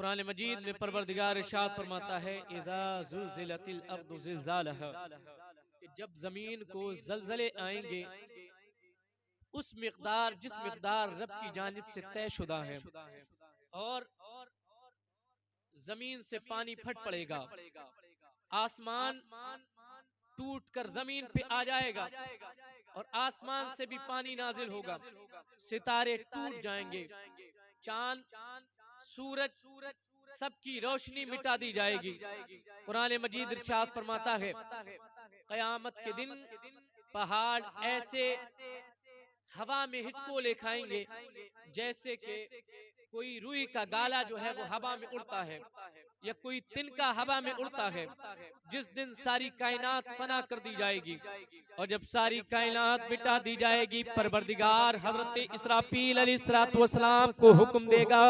कुरान मजीद में परवरदिगार इरशाद फरमाता है इज़ा ज़ुलज़िलतिल अर्दु ज़िलज़ालहा, कि जब जमीन को जलजले आएंगे उस मिकदार जिस मिकदार रब की जानिब से तयशुदा है, और जमीन से पानी फट पड़ेगा, आसमान टूट कर जमीन पे आ जाएगा और आसमान से भी पानी नाजिल होगा, सितारे टूट जाएंगे, चांद सूरज सबकी रोशनी मिटा दी जाएगी। कुरान मजीद इरशाद फरमाता है कयामत के दिन पहाड़ ऐसे हवा में हिचकोले खाएंगे जैसे कि कोई रुई का गाला जो है वो हवा में उड़ता है या कोई तिनका हवा में उड़ता है। जिस दिन सारी कायनात फना कर दी जाएगी और जब सारी कायनात मिटा दी जाएगी, परवरदिगार हजरत इसराफील अलैहिस्सलाम को हुक्म देगा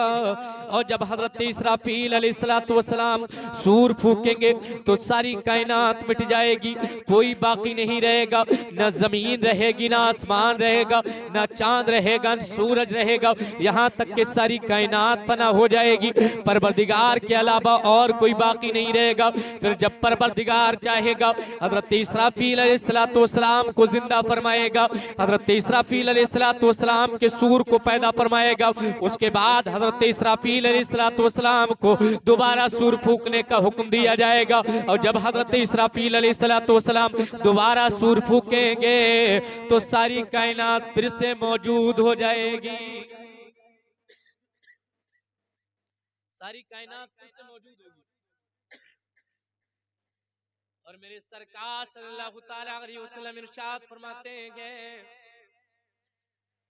और जब हजरत इसराफील अलैहिस्सलाम सूर फूकेंगे तो सारी कायनात मिट जाएगी, कोई बाकी नहीं रहेगा, न जमीन रहेगी, न आसमान रहेगा, न चांद रहेगा, न सूरज रहेगा, यहाँ तक कि सारी कायनात फना हो जाएगी, परवरदिगार के अलावा और कोई बाकी नहीं रहेगा। फिर जब परवरदिगार चाहेगा हजरत इसराफील अलैहिस्सलाम को जिंदा फरमाएगा, हजरत इसराफील अलैहिस्सलाम के सूर को पैदा फरमाएगा, उसके बाद हजरत इसराफील अलैहिस्सलाम को दोबारा सूर फूकने का हुक्म दिया जाएगा और जब हजरत इसराफील अलैहिस्सलाम दोबारा सूर फूकेंगे तो सारी कायनात फिर से मौजूद हो जाएगी, सारी कायनात फिर से मौजूद होगी। और मेरे सरकार सल्लल्लाहु तआला अलैहि वसल्लम इरशाद फरमाते हैं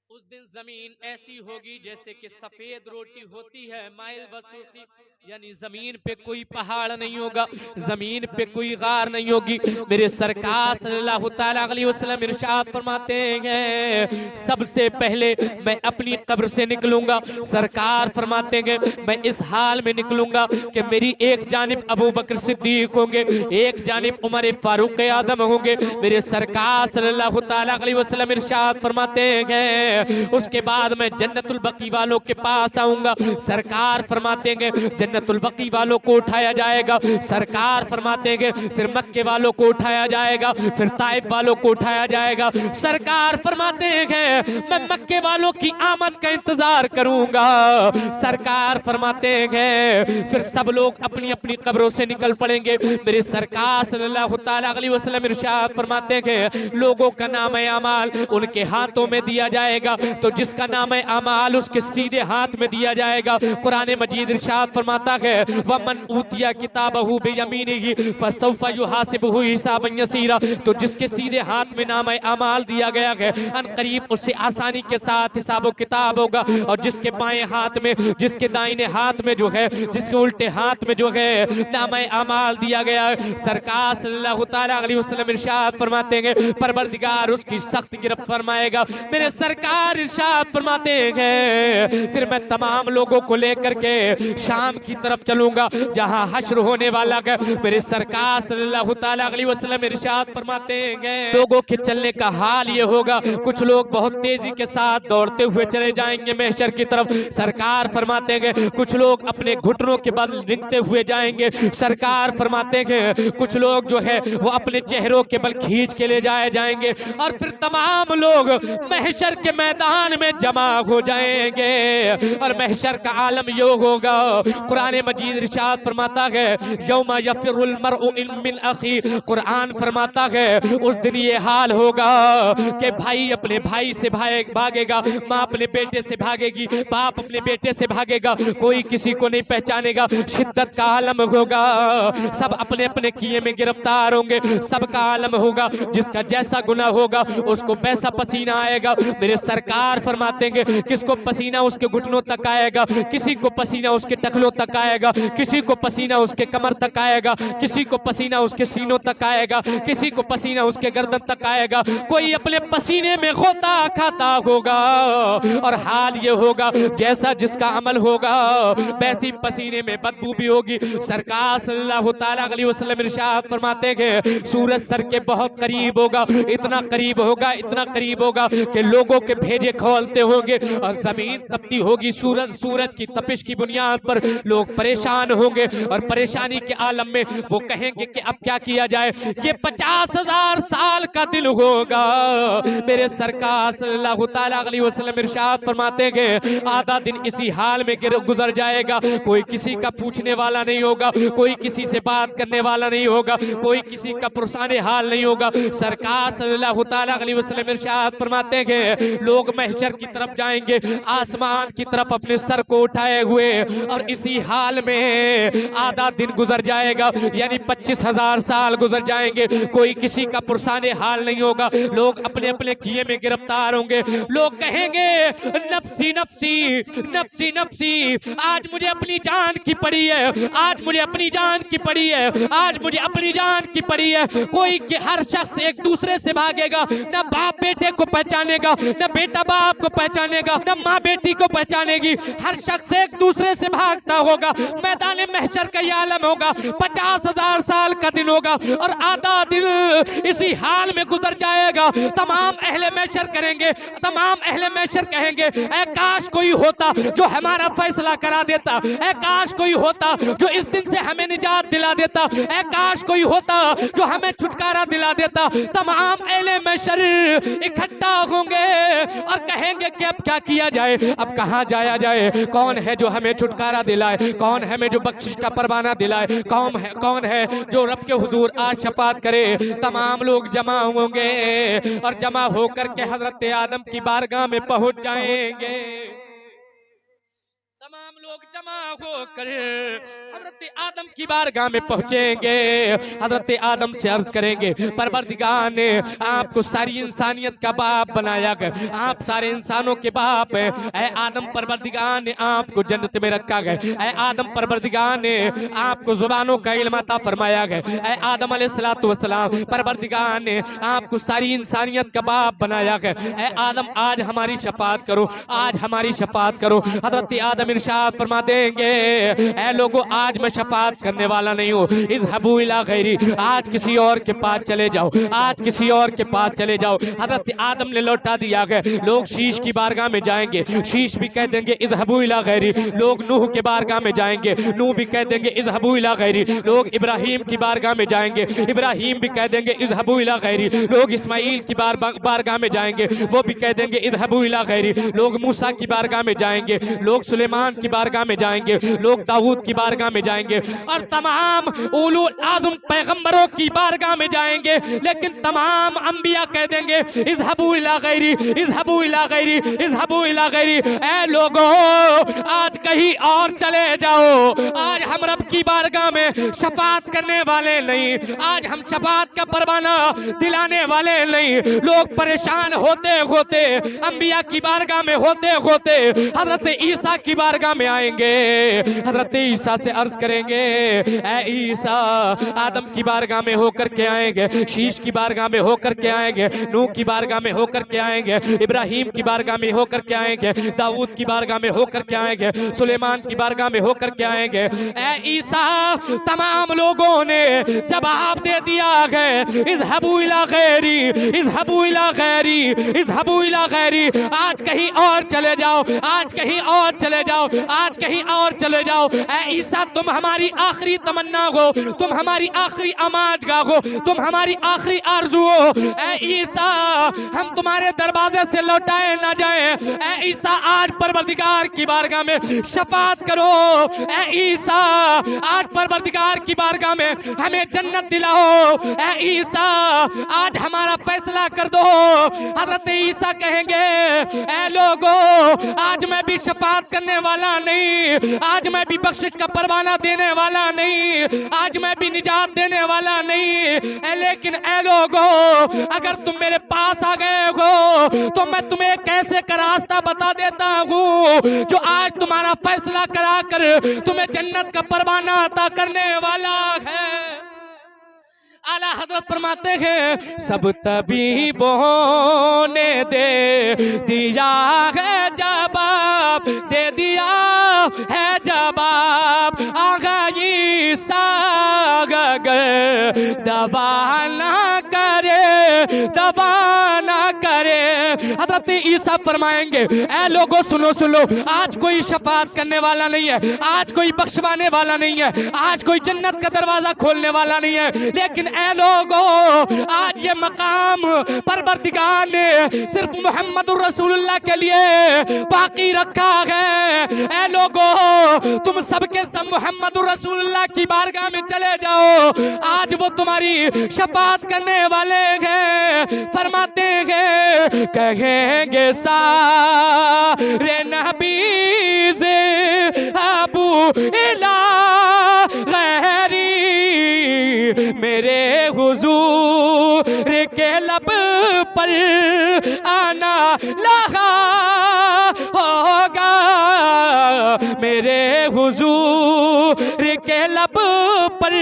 उस दिन जमीन ऐसी होगी जैसे कि सफेद रोटी होती है माइल बसूखी, यानी जमीन पे कोई पहाड़ नहीं होगा, जमीन पे कोई गार नहीं होगी। मेरे सरकार सल्लल्लाहु तआला अलैहि वसल्लम इरशाद फरमाते हैं सबसे पहले मैं अपनी कब्र से निकलूंगा, सरकार फरमाते हैं मैं इस हाल में निकलूंगा कि मेरी एक जानिब अबू बकर सिद्दीक होंगे, एक जानिब उमर फारूक आदम होंगे। मेरे सरकार सल्लल्लाहु तआला अलैहि वसल्लम इरशाद फरमाते हैं उसके बाद मैं जन्नतुल बकी वालों के पास आऊंगा, सरकार फरमाते हैं जन्नतुल बकी वालों को उठाया जाएगा, सरकार फरमाते हैं फिर मक्के वालों को उठाया जाएगा, फिर ताइफ वालों को उठाया जाएगा, सरकार फरमाते हैं मैं मक्के वालों की आमद का इंतजार करूंगा, सरकार फरमाते हैं फिर सब लोग अपनी अपनी कब्रों से निकल पड़ेंगे। मेरे सरकार सल्लल्लाहु तआला अलैहि वसल्लम इरशाद फरमाते हैं लोगों का नाम अमाल उनके हाथों में दिया जाएगा, तो जिसका नाम है अमाल उसके सीधे हाथ में दिया जाएगा। कुरान मजीद इरशाद फरमाता है वमन ऊतिया किताबहु बियमीनिही फसौफ युहासिबुहु हिसाबन यसीरा, तो जिसके सीधे हाथ में नाम है अमाल दिया गया है अनकरीब उससे आसानी के साथ हिसाब किताब होगा, और जिसके बाएं हाथ में जिसके दाहिने हाथ में जो है जिसके उल्टे हाथ में जो है नाम है अमाल दिया गया है, सरकार सल्लल्लाहु तआला अलैहि वसल्लम इरशाद फरमाते हैं परवरदिगार उसकी सख्त गिरफ्त फरमाएगा। मेरे सरकार इरशाद फरमाते हैं फिर मैं तमाम लोगों को लेकर के शाम की तरफ चलूंगा जहां हश्र होने वाला है। मेरे सरकार सल्लल्लाहु तआला अलैहि वसल्लम इरशाद फरमाते हैं लोगों के चलने का हाल ये होगा कुछ लोग बहुत तेजी के साथ दौड़ते हुए चले जाएंगे महशर की तरफ, सरकार फरमाते हैं कुछ लोग अपने घुटनों के बल रिंगते हुए जाएंगे, सरकार फरमाते हैं कुछ लोग जो है वो अपने चेहरों के बल खींच के ले जाए जाएंगे और फिर तमाम लोग महशर के मैदान में जमा हो जाएंगे और महशर का आलम ये होगा। कुरान मजीद इरशाद फरमाता है यौमा यफिरुल मरउ मिन अखी, कुरान फरमाता है उस दिन ये हाल होगा कि भाई अपने भाई से भागेगा, माँ अपने बेटे से भागेगी, बाप अपने बेटे से भागेगा, कोई किसी को नहीं पहचानेगा, शिद्दत का आलम होगा, सब अपने अपने किए में गिरफ्तार होंगे, सबका आलम होगा, जिसका जैसा गुनाह होगा उसको वैसा पसीना आएगा। मेरे सरकार फरमाते हैं किसको पसीना उसके घुटनों तक आएगा, किसी को पसीना उसके टखनों तक आएगा, किसी को पसीना उसके कमर तक आएगा, किसी को पसीना उसके सीनों तक आएगा, किसी को पसीना उसके गर्दन तक आएगा, कोई अपने पसीने में गोता खाता होगा और हाल ये होगा जैसा जिसका अमल होगा वैसी पसीने में बदबू भी होगी। सरकार सल्लल्लाहु तआला अलैहि वसल्लम इरशाद फरमाते हैं सूरज सर के बहुत करीब होगा, इतना करीब होगा, इतना करीब होगा कि लोगों के भेजे खोलते होंगे और जमीन तपती होगी सूरज की तपिश की बुनियाद पर लोग परेशान होंगे और परेशानी के आलम में वो कहेंगे कि अब क्या किया जाए। ये 50,000 साल का दिन होगा। मेरे सरकार सल्लल्लाहु ताला अलैहि वसल्लम इरशाद फरमाते हैं आधा दिन इसी हाल में गुजर जाएगा। कोई किसी का पूछने वाला नहीं होगा, कोई किसी से बात करने वाला नहीं होगा, कोई किसी का पुरसाने हाल नहीं होगा। सरकार सल्लल्लाहु ताला अलैहि वसल्लम इरशाद फरमाते हैं लोग महशर की तरफ जाएंगे आसमान की तरफ अपने सर को उठाए हुए, और इसी हाल में आधा दिन गुजर जाएगा, यानी 25,000 साल गुजर जाएंगे। कोई किसी का पुरसाने हाल नहीं होगा, लोग अपने अपने किए में गिरफ्तार होंगे। लोग कहेंगे नफ्सी नफ्सी नफ्सी नफ्सी, आज मुझे अपनी जान की पड़ी है, आज मुझे अपनी जान की पड़ी है, आज मुझे अपनी जान की पड़ी है। कोई के हर शख्स एक दूसरे से भागेगा, न बाप बेटे को पहचानेगा, न बेटा बाप को पहचानेगा, न माँ बेटी को पहचानेगी। हर शख्स एक दूसरे से भागता होगा। मैदान महशर का ये आलम होगा। 50,000 साल का दिन होगा और आधा दिन इसी हाल में गुजर जाएगा। तमाम अहले महशर करेंगे, तमाम अहले महशर कहेंगे ऐ काश कोई होता जो हमारा फैसला करा देता, ऐ काश कोई होता जो इस दिन से हमें निजात दिला देता, ऐ काश कोई होता जो हमें छुटकारा दिला देता। तमाम अहले महशर इकट्ठा होंगे और कहेंगे कि अब क्या किया जाए, अब कहाँ जाया जाए, कौन है जो हमें छुटकारा दिलाए, कौन हमें जो बख्शिश का परवाना दिलाए, कौन है जो रब के हुजूर आज शफात करे। तमाम लोग जमा होंगे और जमा होकर के हजरत आदम की बारगाह में पहुंच जाएंगे। तमाम लोग जमा होकर हजरत आदम की बारगाह में पहुंचेंगे। हजरत आदम से अर्ज करेंगे परवरदिगार ने आपको सारी इंसानियत का बाप बनाया गया, आप सारे इंसानों के बाप हैं। ऐ आदम परवरदिगार ने आपको जन्नत में रखा गया, ऐ आदम परवरदिगार ने आपको जुबानों का इल्म अता फरमाया गया, ऐ आदम अलैहिस्सलातु वस्सलाम परवरदिगार ने आपको सारी इंसानियत का बाप बनाया गया। ऐ आदम आज हमारी शफात करो, आज हमारी शफात करो। हजरत आदम इरशाद फरमा देंगे ऐ लोगों आज मैं शफात करने वाला नहीं हूँ, इज़हबू इला गैरी, आज किसी और के पास चले जाओ, आज किसी और के पास चले जाओ। हजरत आदम ने लौटा दिया गया। लोग शीश की बारगाह में जाएंगे, शीश भी कह देंगे इज़हबू इला गैरी। लोग नूह के बारगाह में जाएंगे, नूह भी कह देंगे इज़हबू इला गैरी। लोग इब्राहिम की बारगाह में जाएंगे, इब्राहिम भी कह देंगे इज़हबू इला गैरी। लोग इस्माइल की बारगाह में जाएंगे, वो भी कह देंगे इज़हबू इला गैरी। लोग मूसा की बारगाह में जाएंगे, लोग सुलेमान की बारगाह में जाएंगे, लोग दाऊद की बारगाह में जाएंगे और तमाम उलुल आज़म पैगंबरों की बारगाह में जाएंगे। लेकिन तमाम अंबिया कह देंगे इज़हबू इला गैरी, इज़हबू इला गैरी, इज़हबू इला गैरी। ऐ लोगों आज कहीं और चले जाओ, आज हम रब की बारगाह में शफात करने वाले नहीं, आज हम शफात का परवाना दिलाने वाले नहीं। लोग परेशान होते होते अंबिया की बारगाह में होते होते हजरत ईसा की बारगाह में आएंगे। हजरत ईसा से अर्ज करेंगे ऐ ईसा, आदम की बारगाह में होकर के आएंगे, शीश की बारगाह में होकर के आएंगे, नूह की बारगाह में होकर के आएंगे, इब्राहिम की बारगाह में होकर के आएंगे, दाऊद की बारगाह में होकर के आएंगे, सुलेमान की बारगाह में होकर के आएंगे। ऐ ईसा तमाम लोगों ने जवाब दे दिया है इज़हबू इला गैरी, इज़हबू इला गैरी, इज़हबू इला गैरी। आज कहीं और चले जाओ, आज कहीं और चले जाओ, आज कहीं और चले जाओ। ऐ ईसा तुम हमारी आखिरी तमन्ना हो, तुम हमारी आखिरी आमाज़गाह हो, तुम हमारी आखिरी आरज़ू हो। ऐ ईसा हम तुम्हारे दरवाजे से लौटाए ना जाए। ऐ ईसा आज परवरदिगार की बारगाह में शफात करो। ऐ ईसा आज परवरदिगार की बारगाह में हमें जन्नत दिलाओ। ऐ ईसा आज हमारा फैसला कर दो। हजरत ईसा कहेंगे ऐ लोगों आज मैं भी शफात करने वाला नहीं, आज मैं भी बख्शिश का परवाना देने वाला नहीं, आज मैं भी निजात देने वाला नहीं। लेकिन ऐ लोगों अगर तुम मेरे पास आ गए हो तो मैं तुम्हें कैसे का रास्ता बता देता हूँ जो आज तुम्हारा फैसला करा कर तुम्हें जन्नत का परवाना अता करने वाला है। आला हजरत फरमाते हैं सब तबीबों ने दे दिया है जवाब, दे दिया है जवाब। आगा ईसा दबा ना करे, दबा ना करे। हजरत ईसा फरमाएंगे, ऐ लोगों सुनो सुनो, आज कोई शफात करने वाला नहीं है, आज कोई बख्शवाने वाला नहीं है, आज कोई जन्नत का दरवाजा खोलने वाला नहीं है, लेकिन ऐ लोगों आज ये मकाम परवरदिगार ने सिर्फ मोहम्मद रसूलुल्लाह के लिए बाकी रखा है। ऐ लोगों तुम सबके सब मोहम्मद रसूलुल्लाह की बारगाह में चले जाओ, आज वो तुम्हारी शफात करने वाले हैं। फरमाते हैं कहेंगे सारे नबी से अबू इला गैरी, मेरे हुजूर के लब पर आना लगा होगा, मेरे हुजूर के लब पर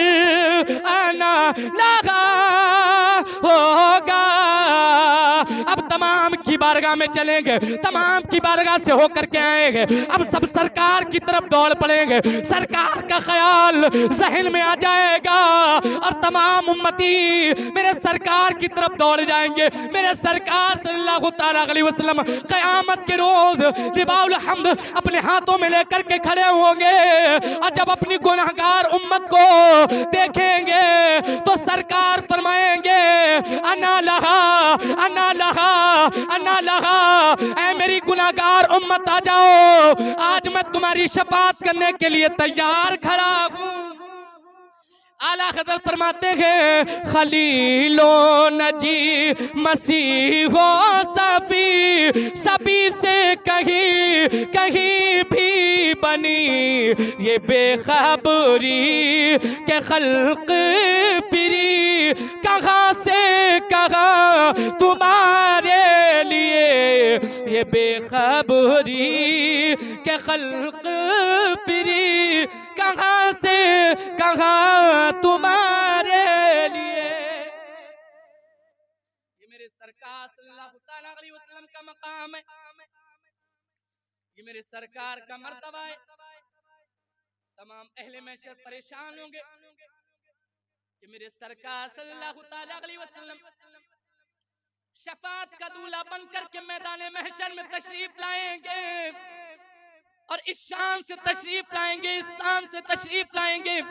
आना लगा होगा। अब तमाम की बारगाह में चलेंगे, तमाम की बारगाह से होकर के आएंगे, अब सब सरकार की तरफ दौड़ पड़ेंगे, सरकार का ख्याल जहन में आ जाएगा और तमाम उम्मती मेरे सरकार की तरफ दौड़ जाएंगे। मेरे सरकार सल्लल्लाहु तआला अलैहि वसल्लम क़यामत के रोज लिवाउल हम्द अपने हाथों में लेकर के खड़े होंगे और जब अपनी गुनाहगार उम्मत को देखेंगे तो सरकार फरमाएंगे अना लहा अना लहा अना लहा, ऐ मेरी गुनाहगार उम्मत आ जाओ, आज मैं तुम्हारी शफाअत करने के लिए तैयार खड़ा हूँ। आला हज़रत फरमाते हैं खलीलो नजी मसीहो सफी, सभी से कहीं कहीं भी बनी ये बेखबरी के खल्क फिरी, कहाँ से कहाँ तुम्हारे लिए ये बेखबरी के खल्क फिरी, कहाँ से कहाँ तुम्हारे लिए। ये मेरे सरकार सल्लल्लाहु तआला अलैहि वसल्लम का मकाम है, ये मेरे सरकार का मर्तबा है। तमाम अहले महशर परेशान होंगे कि मेरे सरकार सल्लल्लाहु तआला अलैहि वसल्लम शफाअत का दूल्हा बनकर के मैदान महशर में तशरीफ लाएंगे और इस शान से तशरीफ लाएंगे, इस शान से तशरीफ लाएंगे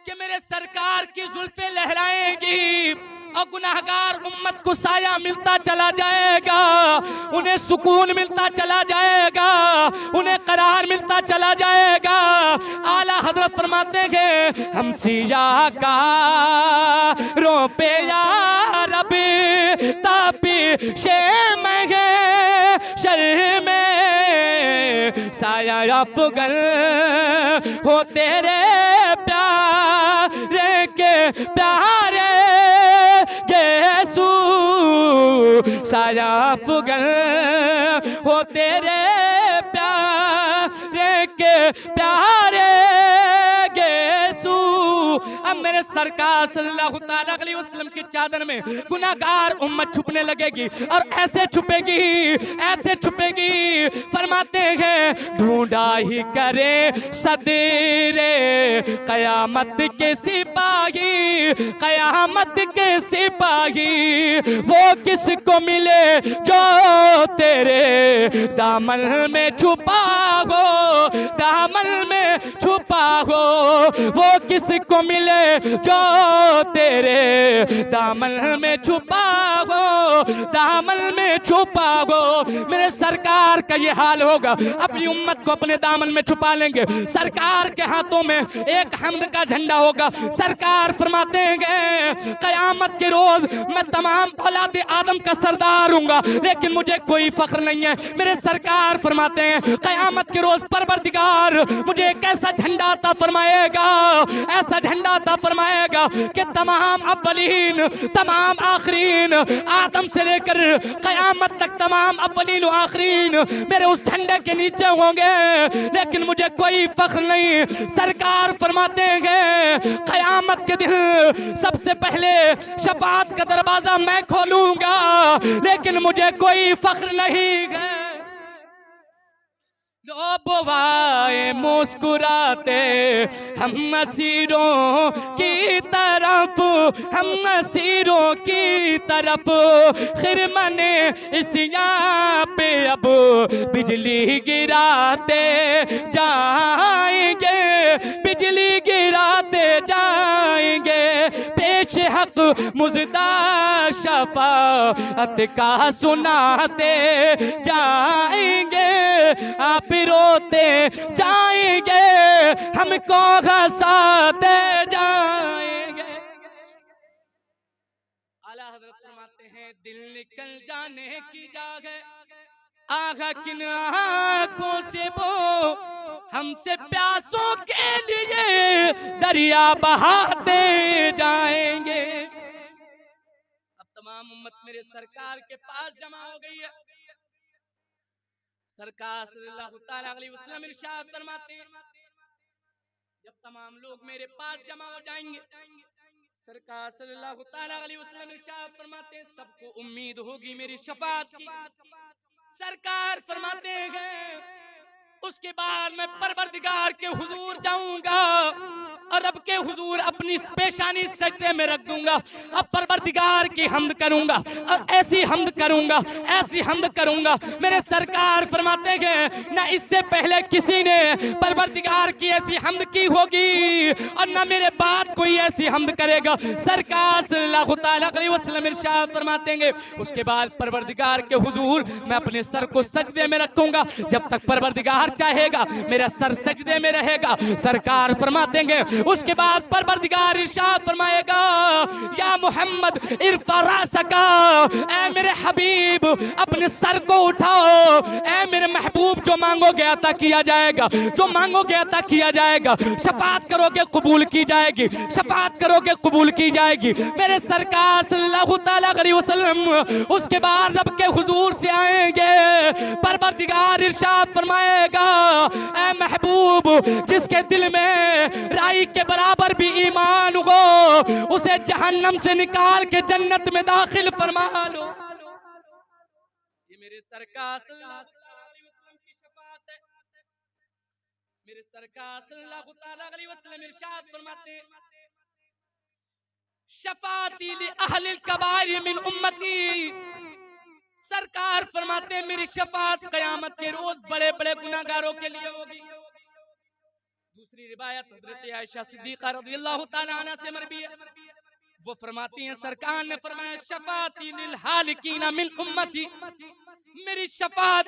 कि मेरे सरकार की जुल्फे लहराएंगी और गुनाहगार उम्मत को साया मिलता चला जाएगा, उन्हें सुकून मिलता चला जाएगा, उन्हें करार मिलता चला जाएगा। आला हजरत फरमाते हैं हम सिया का रोपे या रब तापी शे मगे शर में साया अफगन हो तेरे प्यारे के प्यारे यीशु, साया अफगन हो तेरे प्यारे के प्यारे यीशु। अब मेरे सरकार सल्लल्लाहु तआला अलैहि वसल्लम की चादर में गुनाहगार उम्मत छुपने लगेगी और ऐसे छुपेगी, ऐसे छुपेगी। फरमाते हैं ढूंढा ही करे सदरे कयामत के सिपाही, कयामत के सिपाही वो किसको मिले जो तेरे दामन में छुपा हो, दामन में छुपा हो, वो किसको मिले जो तेरे दामन में छुपा हो, दामन में छुपा हो। मेरे सरकार का ये हाल होगा, अपनी उम्मत को अपने दामन में छुपा लेंगे। सरकार के हाथों में एक हम्द का झंडा होगा। सरकार फरमाते हैं कयामत के रोज मैं तमाम औलाद आदम का सरदार हूंगा, लेकिन मुझे कोई फख्र नहीं है। मेरे सरकार फरमाते हैं कयामत के रोज परवरदिगार मुझे एक ऐसा झंडा अता फरमाएगा, ऐसा झंडा अता फरमाएगा कि तमाम अव्वलीन तमाम आखरीन आदम से लेकर कयामत तक तमाम अव्वलीन और आखरीन मेरे उस झंडे के नीचे होंगे, लेकिन मुझे कोई फख्र नहीं। सरकार फरमाते हैं कयामत के दिन सबसे पहले शफाअत का दरवाजा मैं खोलूंगा, लेकिन मुझे कोई फख्र नहीं है। लोबवाए मुस्कुराते हम नसीरों की तरफ, हम नसीरों की तरफ खिरमने इस यहाँ पे अब बिजली गिराते जाएंगे, बिजली गिराते जाएंगे, पेश हक मुजदा शफाअत का सुनाते जाएंगे, आप रोते जाएंगे, हमको हंसाते जाएंगे। आला हज़रत फरमाते हैं दिल निकल जाने की जागे आग किन आँखों से वो हमसे प्यासों के लिए दरिया बहाते जाएंगे। अब तमाम उम्मत मेरे सरकार के पास जमा हो गई है। सरकार सल्लल्लाहु तआला अलैहि वसल्लम इरशाद फरमाते हैं जब तमाम लोग मेरे पास जमा हो जाएंगे, सरकार सल्लल्लाहु तआला अलैहि वसल्लम इरशाद फरमाते हैं सबको उम्मीद होगी मेरी शफाअत की। सरकार फरमाते हैं उसके बाद मैं परवरदिगार के हुजूर जाऊंगा और रब के हुजूर अपनी पेशानी सजदे में रख दूंगा, अब परवरदिगार की हम्द करूंगा और ऐसी हम्द करूंगा, ऐसी हम्द करूंगा। मेरे सरकार फरमाते हैं ना इससे पहले किसी ने परवरदिगार की ऐसी हम्द की होगी और ना मेरे बाद कोई ऐसी हम्द करेगा। सरकार सल्लल्लाहु तआला अलैहि वसल्लम इरशाद फरमाते हैं उसके बाद परवरदिगार के हुजूर मैं अपने सर को सजदे में रखूंगा, जब तक परवरदिगार चाहेगा मेरा सर सजदे में रहेगा। सरकार फरमाते हैं उसके बाद परवरदिगार इरशाद फरमाएगा या मोहम्मद इरफा रासका, ऐ मेरे हबीब अपने सर को उठाओ, ऐ मेरे महबूब जो मांगोगे अता किया जाएगा, जो मांगोगे अता किया जाएगा, शफाअत करोगे कबूल की जाएगी, शफाअत करोगे कबूल की जाएगी। मेरे सरकार सल्लल्लाहु तआला अलैहि वसल्लम उसके बाद रब के हुजूर से आएंगे, परवरदिगार इरशाद फरमाएगा ऐ महबूब जिसके दिल में राई के बराबर भी ईमान हो उसे जहन्नम से निकाल के जन्नत में दाखिल फरमा लो। ये मेरे सरकार सल्लल्लाहु अलैहि वसल्लम की शफाअत है। मेरे सरकार सल्लल्लाहु अलैहि वसल्लम इरशाद फरमाते हैं शफाअती लि अहलिल कबाइर मिन उम्मती। सरकार फरमाते हैं मेरी शफाअत क़यामत के रोज बड़े बड़े गुनाहगारों के लिए होगी। दूसरी रिवायत हजरत आयशा सिद्दीक़ा रज़ियल्लाहु ताला अन्हा से मरवी है, वो फरमाती हैं सरकार ने फरमाया शफाअती लिल हालिकीना मिन उम्मती, मेरी शफाअत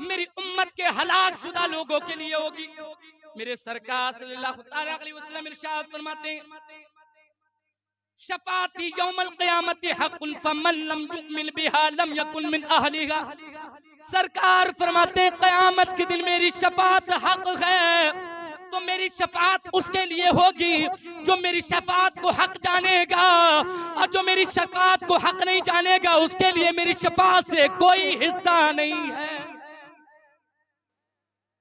मेरी उम्मत के हलाक शुदा लोगों के लिए होगी। मेरे सरकार सल्लल्लाहु ताला अलैहि वसल्लम इरशाद फरमाते हैं शफाअती यौमल क़यामती हक़्क़ुन फमन लम युमिन बिहा लम यकुन मिन अहलिहा। सरकार फरमाते हैं क़यामत के दिन मेरी शफाअत हक है, तो मेरी शफाअत उसके लिए होगी जो मेरी शफाअत को हक जानेगा, और जो मेरी शफाअत को हक नहीं जानेगा उसके लिए मेरी शफाअत से कोई हिस्सा नहीं है।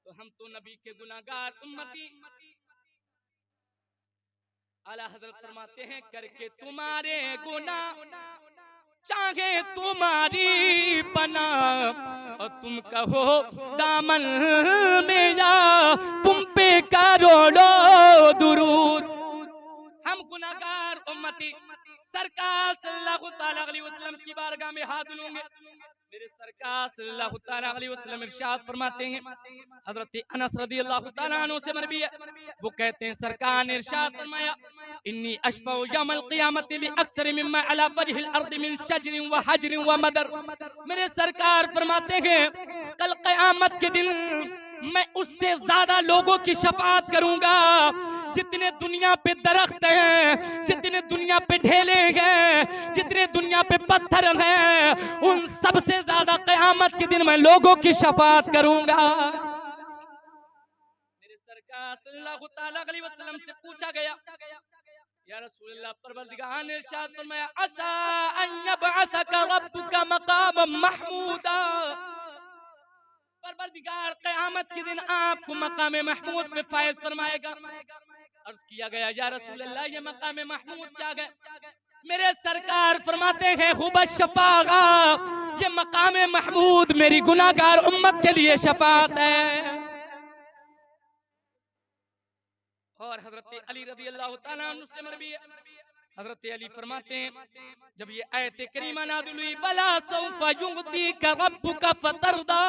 तो हम तो नबी के गुनाहगार उम्मती। आला हजरत फरमाते हैं करके तुम्हारे गुनाह चाहे तुम्हारी पनाह और तुम कहो दामन में जा तुम पे करोड़ों दुरूद। हम गुनाहगार उम्मती सरकार सल्लल्लाहु तआला अलैहि वसल्लम की बारगाह में हाथ लूंगे। मेरे सरकार सल्लल्लाहु तआला अलैहि वसल्लम इरशाद फरमाते हैं हजरत अनस रज़ियल्लाहु तआला अन्हु से मरवी है, वो कहते हैं सरकार ने इरशाद फरमाया इन्नी अशफ़उ यौमल क़ियामति लि अक्सर मिम्मा अला वजहिल अर्द मिन शजरिन व हजरिन व मदर। मेरे सरकार फरमाते हैं कल क़यामत के दिन मैं उससे ज्यादा लोगों की शफाअत करूंगा जितने दुनिया पे दरख्त हैं, जितने दुनिया पे ढेले हैं, जितने दुनिया पे पत्थर हैं, उन सब से ज्यादा क़यामत के दिन मैं लोगों की शफाअत करूंगा। मेरे सरकार सल्लल्लाहु तआला अलैहि वसल्लम से पूछा गया या रसूलल्लाह परवरदिगार ने इरशाद फरमाया असा अन यबअसका रब्बुका मकामम महमूदा, परवरदिगार क़यामत के दिन आपको मकाम महमूद पे फायज फरमाएगा। अर्ज किया गया या रसूलल्लाह ये मकाम महमूद क्या है? मेरे सरकार फरमाते हैं हुब शफागा, ये मकाम महमूद मेरी गुनाहगार उम्मत के लिए शफात है। और हजरत अली रज़ी अल्लाह तआला अन्हु से मरवी है, हजरत अली फरमाते हैं जब ये आयत करीमा नाज़िल हुई, बला सौफा युअतीका रब्बुका फतरदा,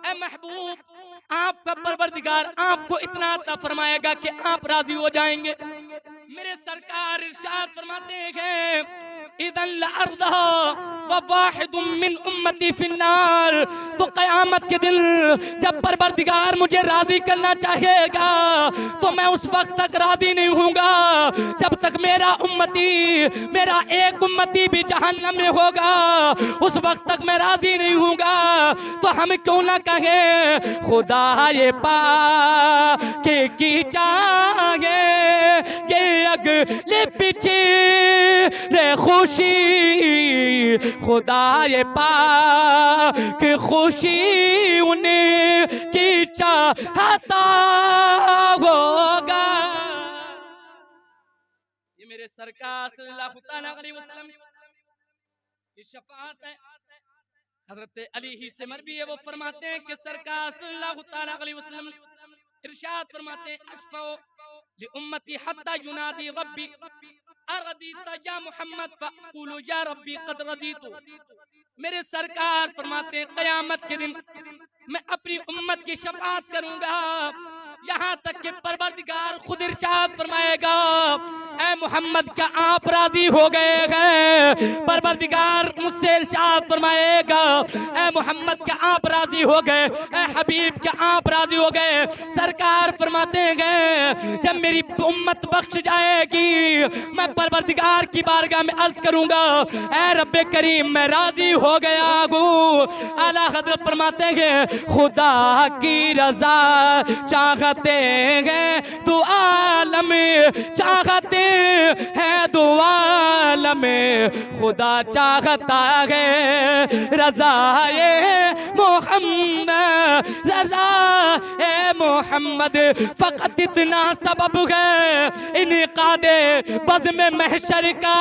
ए महबूब आपका परवरदिगार आपको इतना अता फरमाएगा कि आप राजी हो जाएंगे। मेरे सरकार इरशाद फरमाते हैं इदन लअर्दा व वाहिदुम मिन उम्मती फिन्नार, तो क़यामत के दिन जब परवरदिगार मुझे राजी करना चाहेगा तो मैं उस वक्त तक राजी नहीं हूँगा जब तक मेरा एक उम्मती भी जहन्नम में होगा, उस वक्त तक मैं राजी नहीं हूँगा। तो हम क्यों ना कहें खुदा ये पा के की चाहे ये अगले पीछे रे खुशी, खुदा ये पा के खुशी उन्हें की चाहता होगा। ये मेरे सरकार सल्लल्लाहु अलैहि वसल्लम की शफाअत है। हजरत अली ही से मरवी है, वो फरमाते हैं कि सरकार सल्लल्लाहु अलैहि वसल्लम इरशाद फरमाते हैं Ashfa li ummati hatta yunadi rabbi अरदीता या मोहम्मद फअक़ूलु या रब्बी क़द रदीतु। मेरे सरकार फरमाते हैं क़यामत के दिन मैं अपनी उम्मत की शफाअत करूंगा, यहाँ तक कि परवरदिगार खुद इरशाद फरमाएगा ऐ मोहम्मद क्या आप राजी हो गए हैं? परवरदिगार मुझसे इरशाद फरमाएगा ऐ मोहम्मद क्या आप राजी हो गए? ऐ हबीब क्या आप राजी हो गए? सरकार फरमाते हैं जब मेरी उम्मत बख्श जाएगी मैं परवरदिगार की बारगाह में अर्ज करूंगा ऐ रब्बे करीम मैं राजी हो गया हूँ। आला हजरत फरमाते हैं खुदा की रजा चाहते हैं तो आलम चाहते हैं तो आलम खुदा चाहता है रज़ाए मोहम्मद, रज़ाए मोहम्मद फकत इतना सबब है इनकादे बज़्म महशर का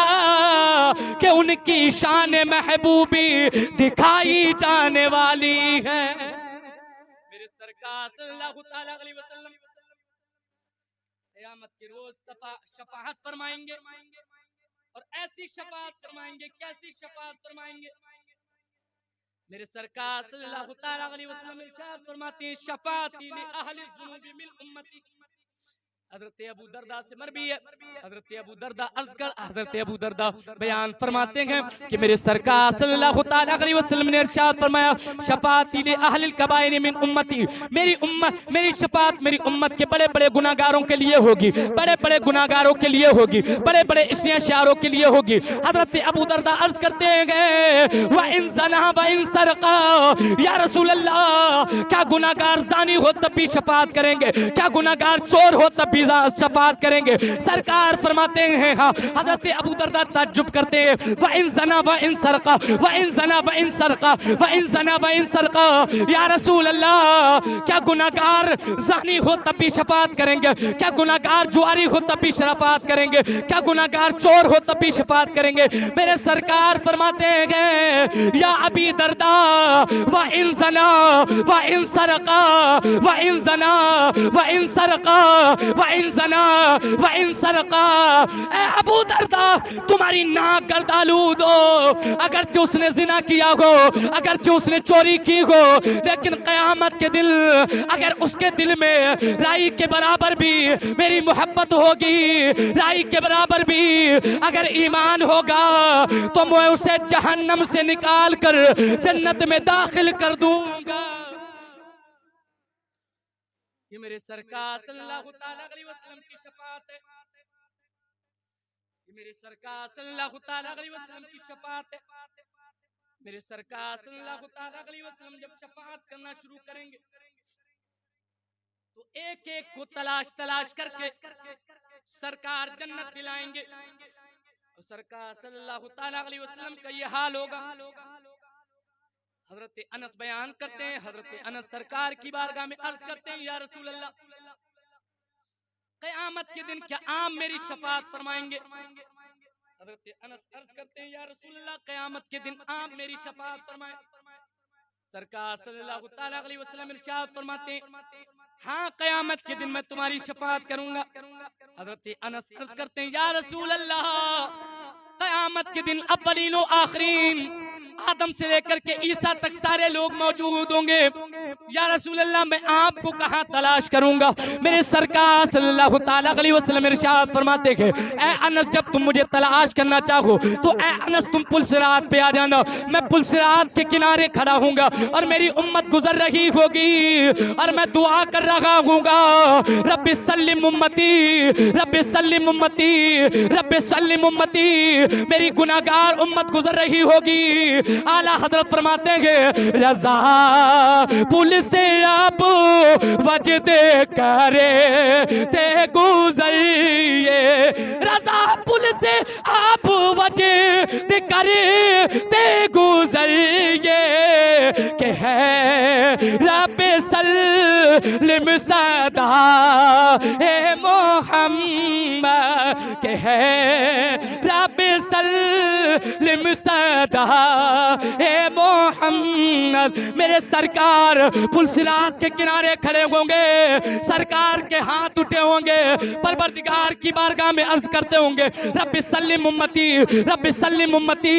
कि उनकी शान महबूबी दिखाई जाने वाली है। मेरे सरकार सल्लल्लाहु अलैहि वसल्लम क़यामत के रोज शफाअत फरमाएंगे और ऐसी शफाअत फरमाएंगे, कैसी शफाअत फरमाएंगे? मेरे सरकार सल्लल्लाहु अलैहि वसल्लम इरशाद फरमाते हैं शफाअती li ahli ज़ुनूबि मिन उम्मती। हजरत अबू दरदा से मरवी है, हजरत अबू दरदा अर्ज कर हजरत अबू दरदा बयान फरमाते हैं कि मेरे सरकार सल्लल्लाहु अलैहि वसल्लम ने इरशाद फरमाया शफाअती li अहलिल कबाइर मिन उम्मती, मेरी शफाअत मेरी उम्मत के बड़े बड़े गुनाहगारों के लिए होगी, बड़े बड़े गुनाहगारों के लिए होगी, बड़े बड़े इश्यारों के लिए होगी। हजरत अबू दरदा अर्ज करते हैं व इन ज़ना व इन सरका, या रसूल अल्लाह क्या गुनाहगार ज़ानी हो तब भी शफाअत करेंगे? क्या गुनाहगार चोर हो तब शफाअत करेंगे? सरकार फरमाते हैं हाँ। हजरत अबू दरदा ताज्जुब करते हैं व इन ज़ना व इन सरका व इन ज़ना व इन सरका व इन ज़ना व इन सरका, या रसूल अल्लाह क्या गुनाहगार ज़ानी हो तब भी शफाअत करेंगे? क्या गुनाहगार जुआरी हो तब भी शफाअत करेंगे? क्या गुनाहगार चोर हो तब भी शफाअत करेंगे? मेरे सरकार फरमाते हैं या अबी दरदा व इन ज़ना व इन सरका व इन ज़ना व इन सरका व इन ज़ना व इन सरका, ए अबू दरदा तुम्हारी नाक गर्दालूद हो, अगरचे उसने जिना किया हो, अगरचे उसने चोरी की हो, लेकिन क़यामत के दिल अगर उसके दिल में राई के बराबर भी मेरी मोहब्बत होगी, राई के बराबर भी अगर ईमान होगा तो मैं उसे जहन्नम से निकाल कर जन्नत में दाखिल कर दूंगा। ये मेरे सरकार सल्लल्लाहु अलैहि वसल्लम की शफाअत है। ये मेरे सरकार सल्लल्लाहु अलैहि वसल्लम की शफाअत है। मेरे सरकार सल्लल्लाहु अलैहि वसल्लम जब शफाअत करना शुरू करेंगे तो एक एक को तलाश करके सरकार जन्नत दिलाएंगे। और सरकार सल्लल्लाहु अलैहि वसल्लम का ये हाल होगा। हजरत अनस बयान करते हैं, हजरत अनस सरकार की बारगाह में अर्ज करते हैं या रसूल अल्लाह क़यामत के दिन क्या आप मेरी शफाअत फरमाएंगे? हज़रत अनस अर्ज करते हैं, या रसूलल्लाह क़यामत के दिन आप मेरी शफाअत फरमाएं। सरकार सल्लल्लाहु तआला अलैहि वसल्लम इरशाद फरमाते हैं, हाँ क़यामत के दिन मैं तुम्हारी शफाअत करूंगा। हज़रत अनस अर्ज करते हैं, या रसूल अल्लाह क़यामत के दिन अव्वलीन व आखिरीन आदम से लेकर के ईसा तक सारे लोग मौजूद होंगे। या रसूल अल्लाह मैं आपको कहाँ तलाश करूंगा? मेरे सरकार सल्लल्लाहु तआला अलैहि वसल्लम इरशाद फरमाते हैं, ऐ अनस जब तुम मुझे तलाश करना चाहो तो ऐ अनस तुम पुल सिरात पे आ जाना। मैं पुल सिरात के किनारे खड़ा हूँगा और मेरी उम्मत गुजर रही होगी और मैं दुआ कर रहा हूँगा, रब्बि सल्लिम उम्मती, रब्बि सल्लिम उम्मती, रब्बि सल्लिम उम्मती। मेरी गुनाहगार उम्मत गुजर रही होगी। आला हजरत फरमाते हैं, रज़ा पुल से आप वजदे करे ते गुजरिए, रज़ा पुल से आप वजदे करे ते गुजरिए, के है रब्बे सल्लिम सदा ए मोहम्मद, के है रब्बे सल्लिम सदा ए मोहम्मद। मेरे सरकार पुल सिरात के किनारे खड़े होंगे, सरकार के हाथ उठे होंगे, परवरदिगार की बारगाह में अर्ज करते होंगे, रब्बि सल्लिम उम्मती, रब्बि सल्लिम उम्मती,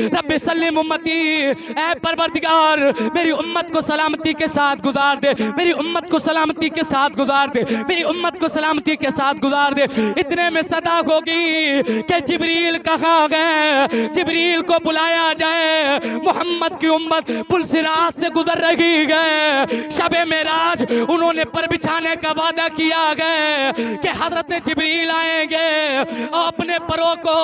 रब्बि सल्लिम उम्मती। ऐ परवरदिगार मेरी उम्मत को सलामती के साथ गुजार दे, मेरी उम्मत को सलामती के साथ गुजार दे, मेरी उम्मत को सलामती के साथ गुजार दे। इतने में सदा होगी कि जिब्रील कहाँ गए, जिब्रील को बुलाया जाए। मोहम्मद की उम्मत पुल सिरात से गुजर रही है, शबे मेराज उन्होंने पर बिछाने का वादा किया गया कि हजरत जिब्रील आएंगे और अपने परों को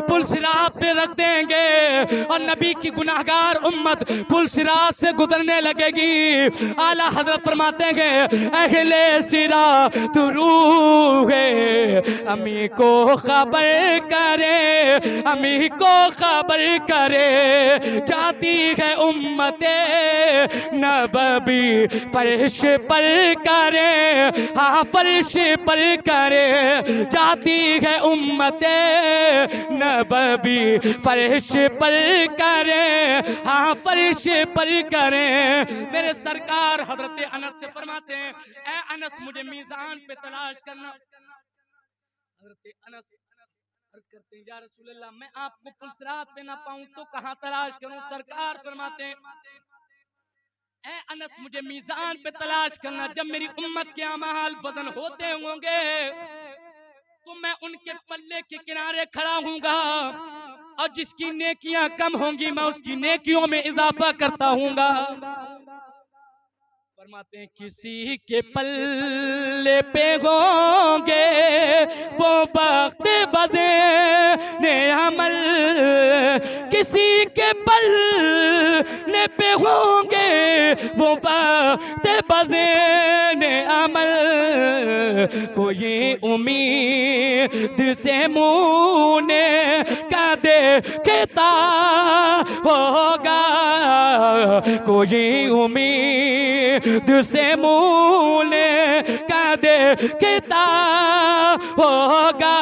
पुल सिरात पे रख देंगे और नबी की गुनाहगार उम्मत पुल सिरात से गुजरने लगेगी। आला हजरत फरमाते हैं, अहले सिरा तू रूहे अमी को खबर करे, अमी को खबर करे, जाती है उम्मते नबवी फर्श पर करे, हाँ फर्श पर करे, जाती है उम्मते नबवी फर्श पर करे, हाँ फर्श पर करे। मेरे सरकार हजरत अनस से फरमाते हैं, ऐ अनस मुझे मीज़ान पे तलाश करना। हजरत अनस अर्ज करते हैं, या रसूल अल्लाह मैं आपको पुल सिरात पे ना पाऊं तो कहां तलाश करूं? सरकार फरमाते हैं, ऐ अनस मुझे मीज़ान पे तलाश करना। जब मेरी उम्मत के अमाल वजन होते होंगे तो मैं उनके पल्ले के किनारे खड़ा हूँगा और जिसकी नेकियां कम होंगी मैं उसकी नेकियों में इजाफा करता हूँगा। फरमाते हैं, किसी के पल्ले पे होंगे वो वक्त बज़े ने अमल, किसी के पल्ले पे होंगे वो वक्त बज़े ने अमल, कोई उम्मीद से मुँह ने का देखता होगा, कोई उम्मीद से मुँह का देखता होगा।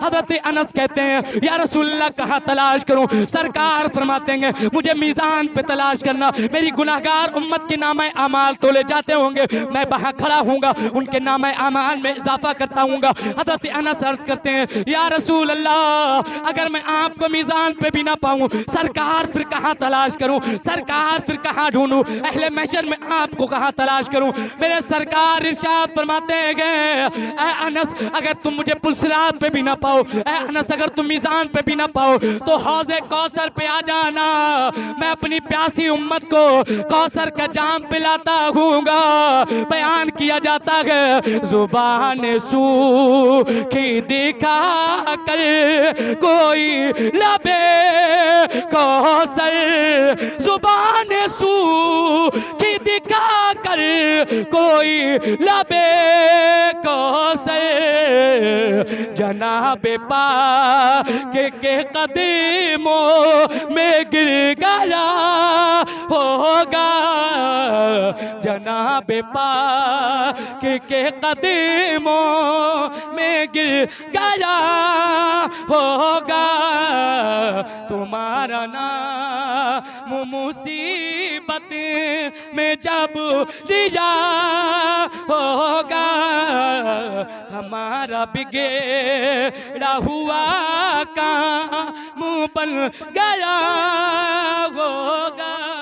हज़रत अनस कहते हैं, या रसूलल्लाह कहाँ तलाश करूं? सरकार फरमाते हैं, मुझे मीज़ान पे तलाश करना। मेरी गुनाहगार उम्मत के नामे अमाल तोले जाते होंगे, मैं वहाँ खड़ा हूँगा, उनके नामे अमाल में इजाफा करता हूँगा। हज़रत अनस अर्ज करते हैं, या रसूल अल्लाह अगर मैं आपको मीज़ान पे भी ना पाऊँ, सरकार फिर कहाँ तलाश करूँ? सरकार फिर कहाँ ढूंढूं? अहले महशर में आपको कहाँ तलाश करूं? मेरे सरकार इरशाद फरमाते हैं, ऐ अनस अगर तुम मुझे पुल सिरात पे भी ना पाओ, ऐ अनस अगर तुम मीज़ान पे भी ना पाओ तो हौज़े कौसर पे आ जाना, मैं अपनी प्यासी उम्मत को कौसर का जाम पिलाता हूँगा। बयान किया जाता है, जुबान सूखी दिखा कर कोई लबे कौसर, जुबान सूखी दिखा कर कोई लबे कौसर, जनाबे पाक के कदमों में गिर गया होगा, जनाबे पाक के कदमों में गिर गया होगा, तुम्हारा नाम मुसीबत में जब लिया होगा, हमारा बिगड़ा हुआ काम बन गया होगा।